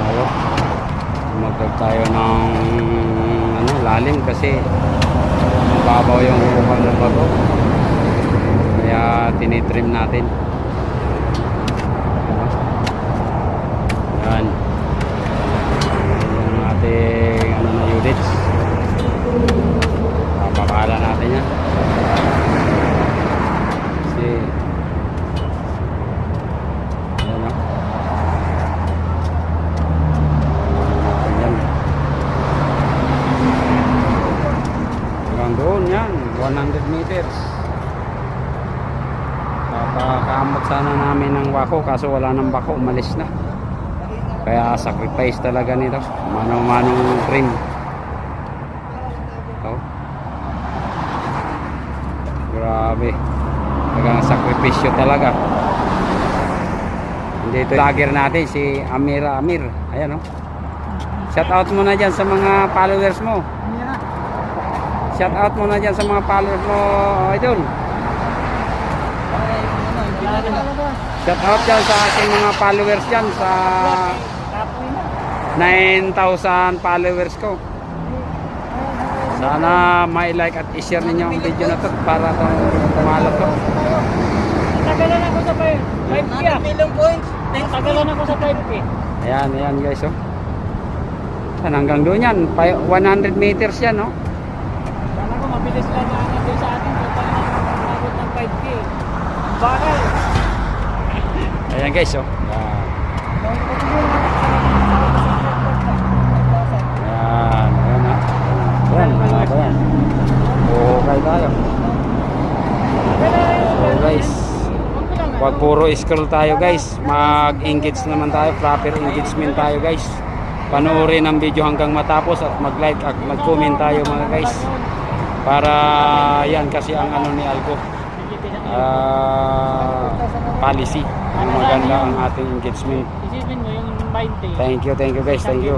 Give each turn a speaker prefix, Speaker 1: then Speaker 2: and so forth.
Speaker 1: tayo. Magdag tayo ng ano, lalim kasi mababaw yung hukal ng bato. Kaya tinitrim natin. Yan. Yung ating ano na units. Papakala natin yan. Kasi yan o. Yan. Hanggang doon yan. 100 meters. Papakamot sana namin ng wako kaso wala nang bako, umalis na. Kaya sacrifice talaga nito. Manong-manong trim. Oh. Grabe. Talagang sakripisyo talaga. Dito lager natin si Amir. Ayan oh. Shout out mo na dyan sa mga followers mo. Shout out mo na dyan sa mga followers mo, idol. Shout out dyan sa ating mga followers dyan sa 9,000 followers ko. Sana may like at i-share ninyo ang video na to para kumalat to.
Speaker 2: Tagalan ako sa 5K. Tagalan ako sa 5K.
Speaker 1: Ayan guys oh. Hanggang doon yan, 100 meters yan oh.
Speaker 2: Sana ko mabilis lang na doon sa atin. Pagkakabot ng 5K. Bakal.
Speaker 1: Ayan guys oh. Ayan. Okay tayo. So guys, wag puro scroll tayo guys. Mag-engage naman tayo, proper engagement tayo guys. Panoorin ang video hanggang matapos at mag-like at mag-comment tayo mga guys. Para yan kasi ang ano ni Algo policy. Ang maganda ang ating engagement.
Speaker 2: Isipin mo yung 20.
Speaker 1: Thank you guys, thank you.